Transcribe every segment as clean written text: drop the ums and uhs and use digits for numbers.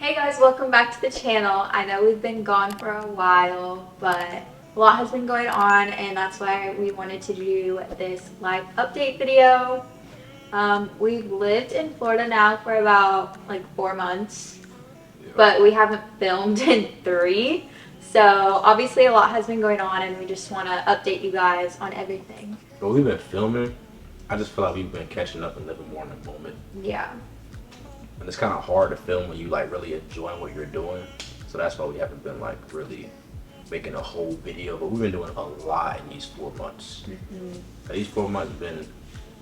Hey guys, welcome back to the channel. I know we've been gone for a while, but a lot has been going on and that's why we wanted to do this live update video. We've lived in Florida now for about like 4 months, but we haven't filmed in 3. So obviously a lot has been going on and we just want to update you guys on everything. But we've been filming. I just feel like we've been catching up and living more in the moment. Yeah. And it's kind of hard to film when you like really enjoying what you're doing. So that's why we haven't been like really making a whole video. But we've been doing a lot in these 4 months. These 4 months have been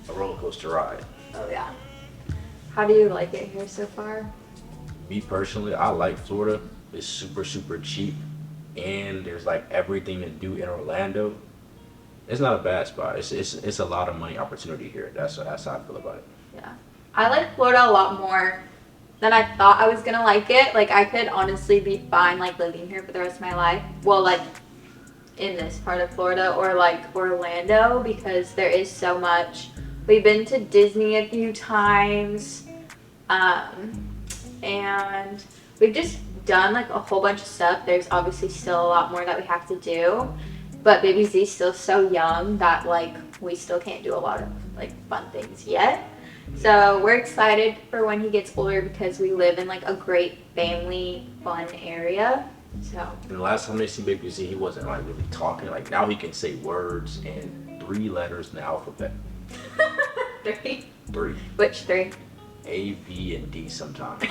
a roller coaster ride. Oh yeah. How do you like it here so far? Me personally, I like Florida. It's super, super cheap. And there's like everything to do in Orlando. It's not a bad spot. It's a lot of money opportunity here. That's how I feel about it. Yeah. I like Florida a lot more than I thought I was gonna like it. Like I could honestly be fine like living here for the rest of my life. Well, like in this part of Florida or like Orlando because there is so much. We've been to Disney a few times, and we've just done like a whole bunch of stuff. There's obviously still a lot more that we have to do, but baby Z's still so young that like we still can't do a lot of like fun things yet. So we're excited for when he gets older because we live in like a great family fun area. So And the last time they seen Baby Z, he wasn't like really talking. Like now he can say words and 3 letters in the alphabet. 3. 3. Which 3? A, B, and D sometimes.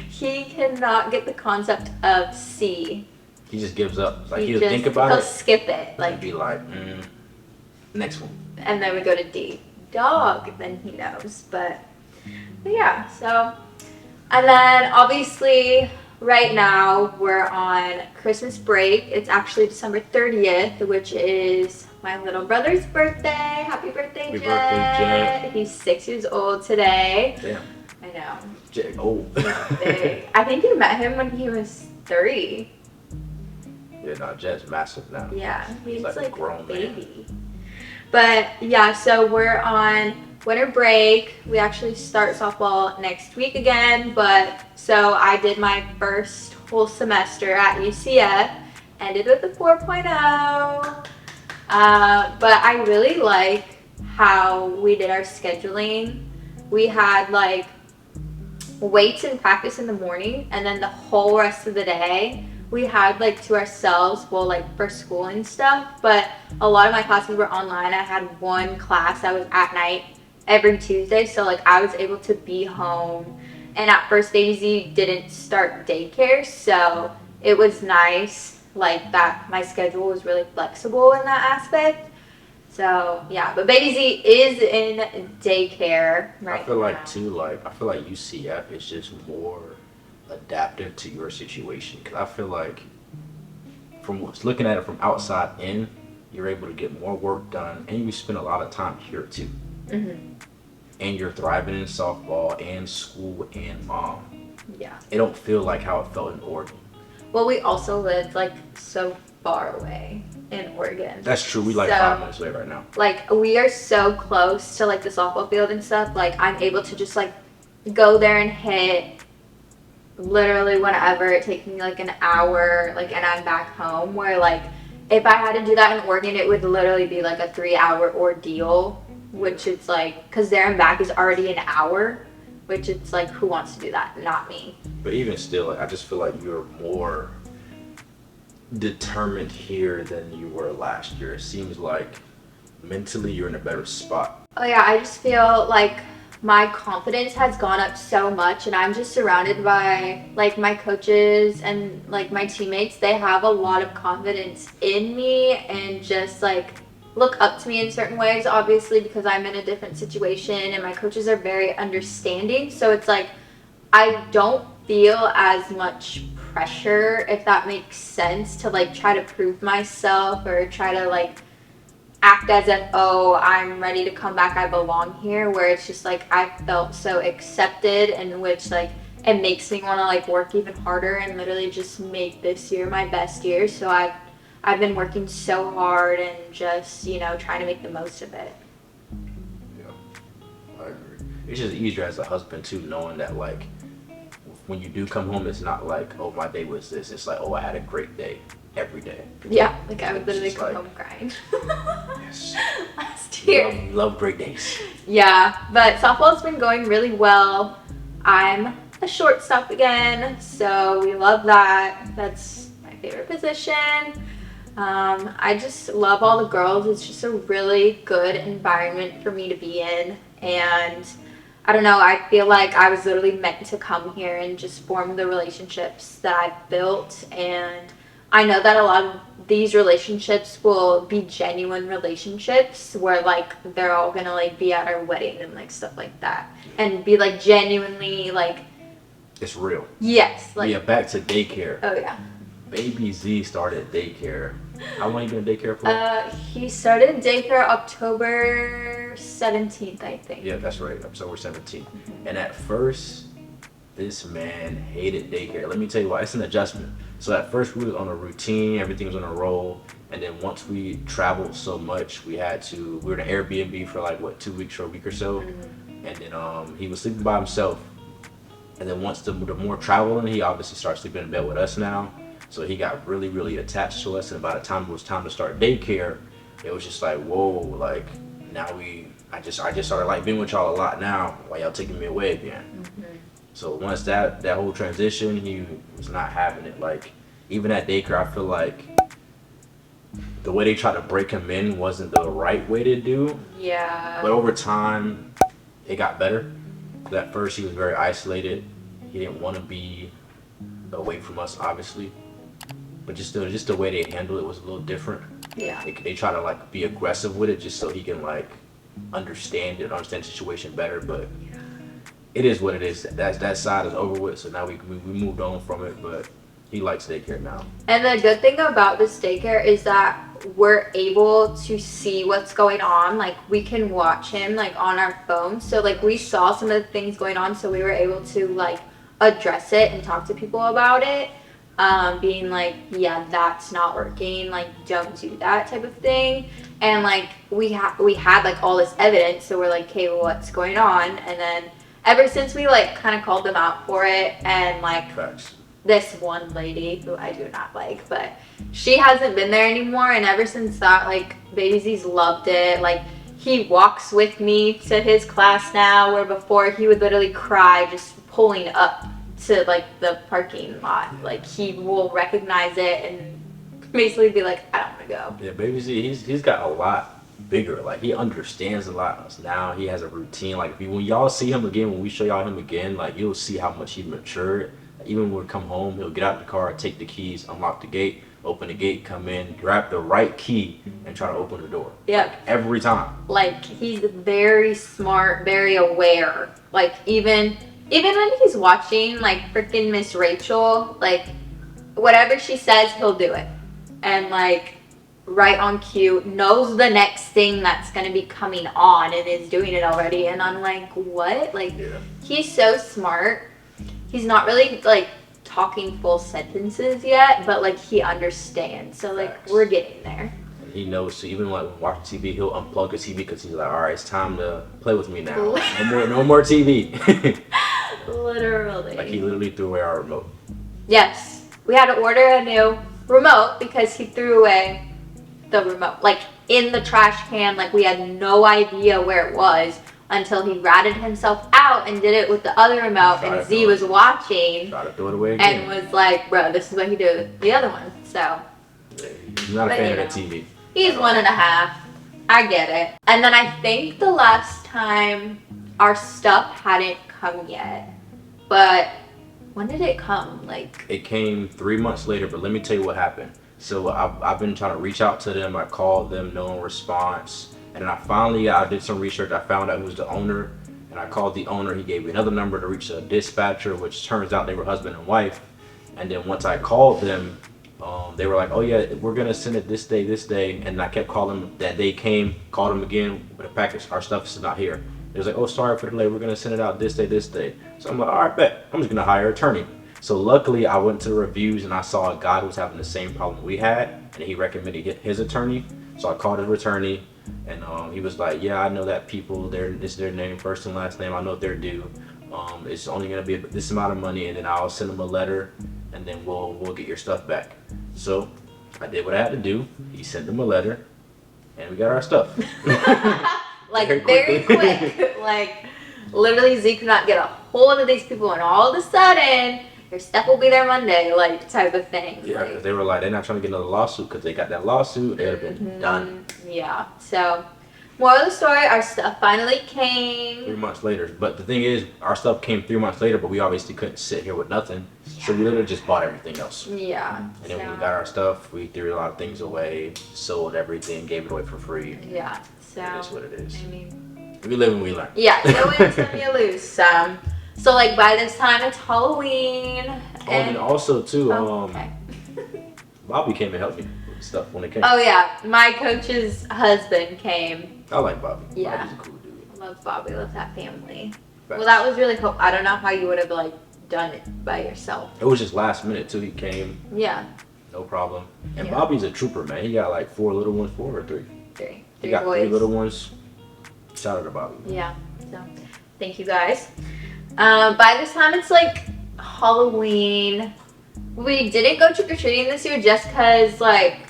He cannot get the concept of C. He just gives up. Like he'll think about he'll it. skip it. Like And be like, next one. and then we go to D. Dog, then he knows. But yeah, so and then obviously right now we're on Christmas break. It's actually December 30th, which is my little brother's birthday. Happy birthday, Happy Jet. birthday, Jet. He's 6 years old today. Damn. I know. Jet old. Big. I think you met him when he was 3. Yeah, no, Jet's massive now. Yeah, he's like like a grown baby. But yeah, so we're on winter break. We actually start softball next week again, but so I did my first whole semester at UCF, ended with a 4.0. But I really like how we did our scheduling. We had like weights and practice in the morning, and then the whole rest of the day we had like to ourselves, well, like for school and stuff, but a lot of my classes were online. I had one class that was at night every Tuesday, so like I was able to be home. And at first Baby Z didn't start daycare, so it was nice like that my schedule was really flexible in that aspect. So yeah, but Baby Z is in daycare right I feel like now. too, like I feel like UCF is just more adaptive to your situation. Cause I feel like from looking at it from outside in, you're able to get more work done, and you spend a lot of time here too. And you're thriving in softball and school and mom. Yeah. It don't feel like how it felt in Oregon. Well, we also lived like so far away in Oregon. That's true. We like So, 5 minutes away right now. Like we are so close to like the softball field and stuff. Like I'm able to just like go there and hit literally whenever. It takes me like an hour, like, and I'm back home. Where like if I had to do that in Oregon, it would literally be like a 3-hour ordeal, which it's like because there and back is already an hour, which it's like who wants to do that? Not me. But even still, like, I just feel like you're more determined here than you were last year. It seems like mentally you're in a better spot. Oh yeah, I just feel like my confidence has gone up so much, and I'm just surrounded by like my coaches and like my teammates. They have a lot of confidence in me and just like look up to me in certain ways, obviously because I'm in a different situation, and my coaches are very understanding. So it's like I don't feel as much pressure, if that makes sense, to like try to prove myself or try to like act as if, oh, I'm ready to come back, I belong here, where it's just like I felt so accepted, in which like it makes me want to like work even harder and literally just make this year my best year. So I've been working so hard and just, you know, trying to make the most of it. Yeah, I agree. It's just easier as a husband too, knowing that like when you do come home, it's not like, oh, my day was this. It's like, oh, I had a great day every day. Yeah, like I would literally Just come like- home crying. Yes. Last year. Love great days. Yeah, but softball's been going really well. I'm a shortstop again, so we love that. That's my favorite position. I just love all the girls. It's just a really good environment for me to be in. And I don't know, I feel like I was literally meant to come here and just form the relationships that I've built. And I know that a lot of these relationships will be genuine relationships where like they're all gonna like be at our wedding and like stuff like that. And be like genuinely like, It's real. yes, like, Yeah, back to daycare. oh yeah. Baby Z started daycare. How long you been in daycare for? He started daycare October 17th, I think. Yeah, that's right. October 17th. And at first, this man hated daycare. Let me tell you why. It's an adjustment. So at first we was on a routine, everything was on a roll. And then once we traveled so much, we were in an Airbnb for like, what, 2 weeks or a week or so. And then he was sleeping by himself. And then once the more traveling, he obviously started sleeping in bed with us now. So he got really, really attached to us. And by the time it was time to start daycare, it was just like, whoa, like now I just started like being with y'all a lot now while y'all taking me away again. So once that whole transition, he was not having it. Like even at daycare, I feel like the way they tried to break him in wasn't the right way to do. Yeah. But over time, it got better. At first, he was very isolated. He didn't want to be away from us, obviously. But just the way they handled it was a little different. Yeah. They try to like be aggressive with it just so he can like understand the situation better. But it is what it is. That side is over with. So now we moved on from it. But he likes daycare now. And the good thing about this daycare is that we're able to see what's going on. Like we can watch him like on our phone. So like we saw some of the things going on, so we were able to like address it and talk to people about it. Being like, yeah, that's not working, like don't do that type of thing. And like we had like all this evidence, so we're like, okay, well, what's going on? And then ever since we like kind of called them out for it, and like Facts. this one lady who I do not like, but she hasn't been there anymore. And ever since that, like Baby Z's loved it. Like he walks with me to his class now, where before he would literally cry just pulling up to like the parking lot. Like he will recognize it and basically be like, I don't want to go. Yeah, Baby Z, he's got a lot bigger. Like he understands a lot now. He has a routine. Like when y'all see him again, when we show y'all him again, like you'll see how much he matured. Even when we come home, he'll get out the car, take the keys, unlock the gate, open the gate, come in, grab the right key, and try to open the door. Yep. Every time. Like he's very smart, very aware. Like even when he's watching like freaking Miss Rachel, like whatever she says, he'll do it. And like right on cue, knows the next thing that's gonna be coming on and is doing it already. And I'm like, what? Like he's so smart. He's not really like talking full sentences yet, but like he understands. So like we're getting there. He knows. So even like when watching TV, he'll unplug the TV because he's like, all right, it's time to play with me now. No more TV. Literally. Like he literally threw away our remote. Yes. We had to order a new remote because he threw away the remote. Like in the trash can, like we had no idea where it was until he ratted himself out and did it with the other remote, and Z was watching. Try to throw it away again. And was like, bro, this is what he did with the other one. So. Yeah, he's not a fan of that TV. He's 1.5. I get it. And then I think the last time our stuff hadn't come yet. But when did it come? Like it came 3 months later, but let me tell you what happened. So I've been trying to reach out to them. I called them, no response. And then I did some research. I found out who was the owner. And I called the owner. He gave me another number to reach a dispatcher, which turns out they were husband and wife. And then once I called them, they were like, oh yeah, we're gonna send it this day. And I kept calling them. That day came, called them again with a package. Our stuff is not here. They was like, oh, sorry for the delay. We're gonna send it out this day. So I'm like, all right, bet. I'm just gonna hire an attorney. So luckily, I went to the reviews and I saw a guy who was having the same problem we had, and he recommended his attorney. So I called his attorney, and he was like, yeah, I know that people. This is their name, first and last name. I know what they're due. It's only gonna be this amount of money, and then I'll send him a letter, and then we'll get your stuff back. So I did what I had to do. He sent him a letter, and we got our stuff. Like very quick. Like literally, Z could not get a hold of these people, and all of a sudden, your stuff will be there Monday, like type of thing. Yeah, like, because they were like, they're not trying to get another lawsuit because they got that lawsuit. They would have been done. Yeah. So, moral of the story: our stuff finally came. 3 months later. But the thing is, our stuff came 3 months later, but we obviously couldn't sit here with nothing. So we literally just bought everything else. Yeah. And then when we got our stuff, we threw a lot of things away, sold everything, gave it away for free. Yeah. So it is what it is. I mean, we live and we learn. Yeah. No wins, no lose. So like by this time it's Halloween. And also too, okay. Bobby came and helped me with stuff when it came. Oh yeah, my coach's husband came. I like Bobby. Yeah. Bobby's a cool dude. I love Bobby. Love that family. Facts. Well, that was really cool. I don't know how you would have like done it by yourself. It was just last minute too. He came. Yeah. No problem. And Yeah. Bobby's a trooper, man. He got like 4 little ones, 4 or 3. Three He got boys. 3 little ones. Shout out to Bobby. Yeah. So, thank you guys. By this time it's like Halloween. We didn't go trick or treating this year just cause like.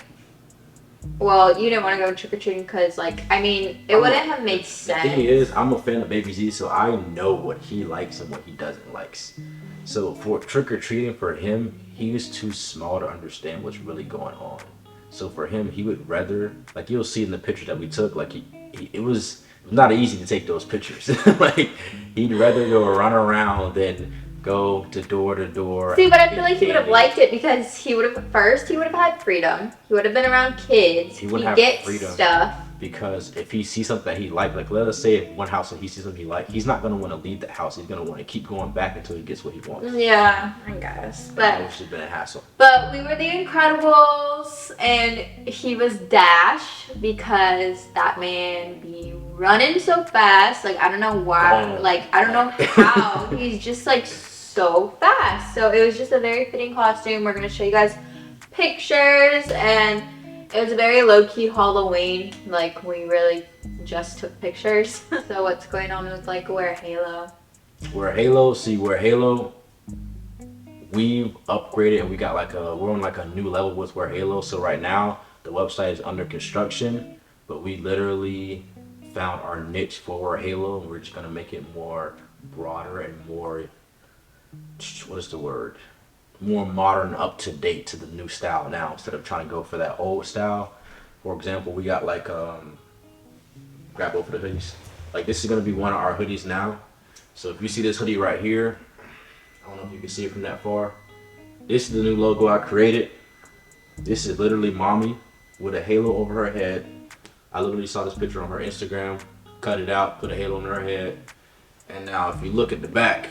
Well, you didn't want to go trick or treating because, like, I mean, it wouldn't have made sense. The thing is, I'm a fan of Baby Z, so I know what he likes and what he doesn't likes. So for trick or treating for him, he is too small to understand what's really going on. So for him, he would rather, like you'll see in the picture that we took, like it was not easy to take those pictures. Like he'd rather go run around than go to door. See, but I feel like he would have liked it because he would have had freedom. He would have been around kids. He wouldn't He'd have get freedom. stuff. Because if he sees something that he liked, like let us say if one house that he sees something he liked, he's not gonna want to leave the house. He's gonna want to keep going back until he gets what he wants. Yeah, I guess. That would have been a hassle. But we were the Incredibles, and he was Dash because that man be running so fast. Like I don't know why. Like I don't know how. He's just like so fast. So it was just a very fitting costume. We're gonna show you guys pictures, and it was a very low-key Halloween. Like we really just took pictures. So what's going on with like Wear Halo? We're Halo. We've upgraded and we got like we're on like a new level with Wear Halo. So right now the website is under construction, but we literally found our niche for Wear Halo, and we're just gonna make it more broader and more, what is the word? More modern, up to date to the new style now, instead of trying to go for that old style. For example, we got like grab both of the hoodies. Like this is gonna be one of our hoodies now. So if you see this hoodie right here, I don't know if you can see it from that far. This is the new logo I created. This is literally mommy with a halo over her head. I literally saw this picture on her Instagram, cut it out, put a halo on her head. And now if you look at the back,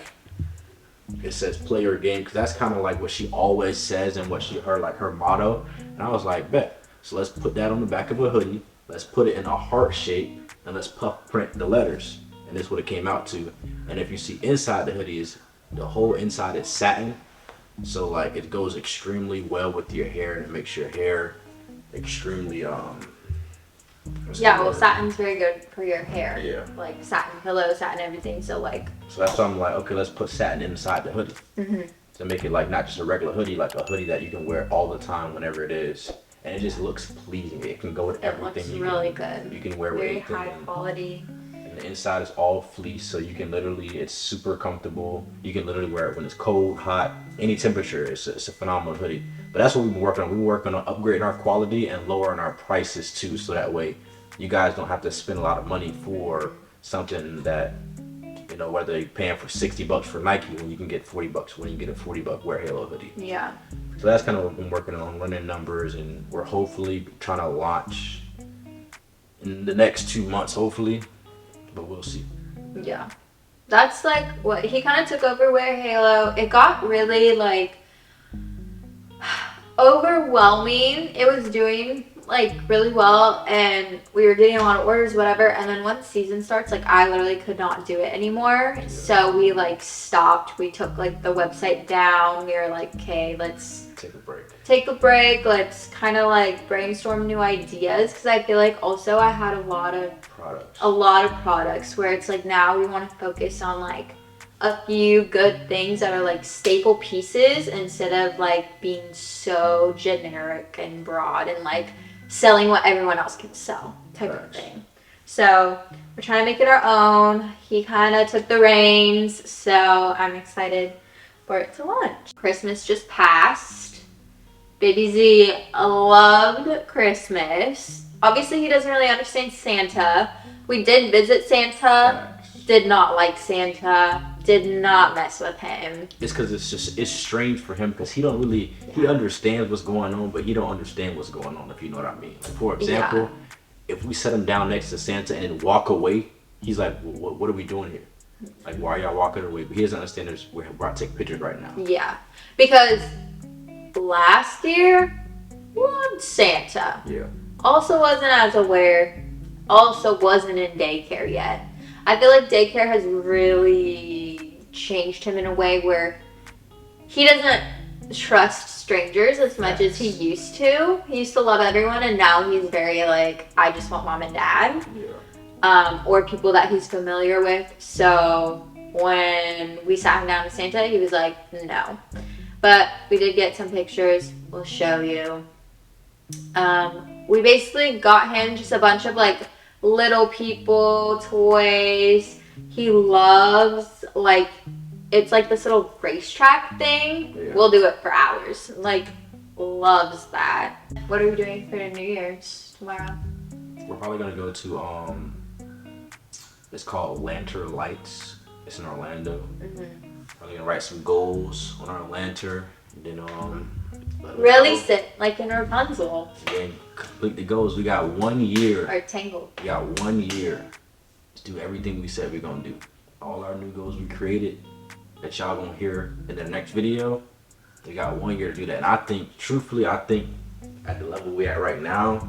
it says play your game, because that's kind of like what she always says and what her motto. And I was like, bet. So let's put that on the back of a hoodie. Let's put it in a heart shape, and let's puff print the letters. And this is what it came out to. And if you see inside the hoodie, the whole inside is satin. So like it goes extremely well with your hair, and it makes your hair extremely Yeah, well, satin's very good for your hair. Yeah. Like satin pillow, satin everything. So like. So that's why I'm like, okay, let's put satin inside the hoodie to make it like not just a regular hoodie, like a hoodie that you can wear all the time whenever it is, and it just looks pleasing. It can go with everything. It looks really good. You can wear with very anything. high quality. And the inside is all fleece, so you can literally, it's super comfortable. You can literally wear it when it's cold, hot, any temperature. It's a phenomenal hoodie. But that's what we've been working on. We've been working on upgrading our quality and lowering our prices too, so that way you guys don't have to spend a lot of money for something that, you know, whether you're paying for $60 for Nike when you can get $40 when you get a $40 Wear Halo hoodie. Yeah. So that's kind of what we've been working on, running numbers, and we're hopefully trying to launch in the next 2 months, hopefully, but we'll see. Yeah. That's like what he kind of took over Wear Halo. It got really like overwhelming. It was doing like really well, and we were getting a lot of orders, whatever. And then once season starts, like I literally could not do it anymore. Yeah. So we like stopped. We took like the website down. We were like, okay, let's Take a break. Let's kind of like brainstorm new ideas, because I feel like also I had a lot of products where it's like now we want to focus on like a few good things that are like staple pieces instead of like being so generic and broad and like selling what everyone else can sell type of thing. So we're trying to make it our own. He kind of took the reins, so I'm excited for it to launch. Christmas just passed. Baby Z loved Christmas. Obviously, he doesn't really understand Santa. We did visit Santa. Did not like Santa. Did not mess with him. It's because it's strange for him because he don't really, he understands what's going on, but he don't understand what's going on, if you know what I mean. Like, for example, if we set him down next to Santa and then walk away, he's like, what are we doing here? Like, why are y'all walking away? But he doesn't understand we're about to take pictures right now. Yeah, because last year, loved Santa. Yeah. Also wasn't as aware. Also wasn't in daycare yet. I feel like daycare has really changed him in a way where he doesn't trust strangers as much as he used to. He used to love everyone, and now he's very like, I just want mom and dad. Yeah. Or people that he's familiar with. So when we sat him down with Santa, he was like, no. But we did get some pictures. We'll show you. We basically got him just a bunch of like little people toys. He loves like, it's like this little racetrack thing. Yeah. We'll do it for hours. Like, loves that. What are we doing for New Year's tomorrow? We're probably gonna go to it's called Lantern Lights. It's in Orlando. Probably gonna write some goals on our lantern, and then Release it like in Rapunzel. And complete the goals. We got 1 year. Or Tangled. We got 1 year to do everything we said we're gonna do. All our new goals we created that y'all gonna hear in the next video. We got 1 year to do that. And I think, truthfully, at the level we at right now,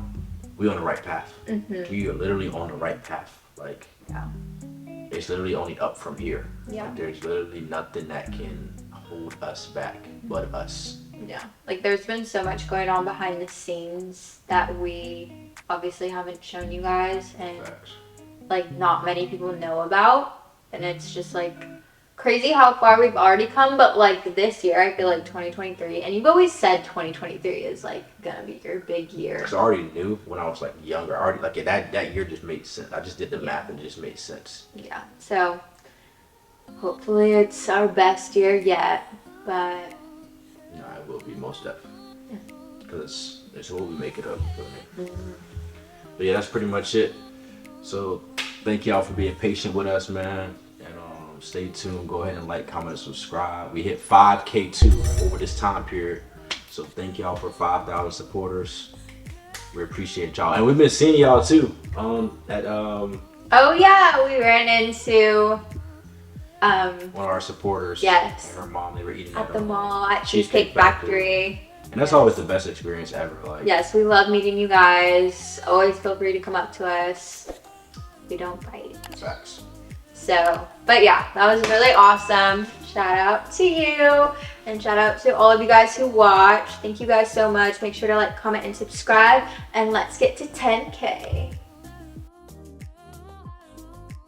we on the right path. We are literally on the right path. Like, it's literally only up from here. Yeah. Like, there's literally nothing that can hold us back but us. Yeah. Like, there's been so much going on behind the scenes that we obviously haven't shown you guys, and like not many people know about. And it's just like crazy how far we've already come. But like this year, I feel like 2023, and you've always said 2023 is like gonna be your big year. Cause I already knew when I was like younger. I already like that year just made sense. I just did the math and it just made sense. Yeah. So hopefully it's our best year yet, but no, it will be most definitely. Because it's what we make it up. But yeah, that's pretty much it. So thank y'all for being patient with us, man. And stay tuned. Go ahead and like, comment, and subscribe. We hit 5K too over this time period. So thank y'all for 5,000 supporters. We appreciate y'all. And we've been seeing y'all too. Oh yeah, we ran into one of our supporters. Yes. And her mom, they were eating at the mall at Cheesecake Cheesecake Factory. And that's always the best experience ever. Like, yes, we love meeting you guys. Always feel free to come up to us. We don't bite. Facts. So, but yeah, that was really awesome. Shout out to you, and shout out to all of you guys who watch. Thank you guys so much. Make sure to like, comment, and subscribe, and let's get to 10K.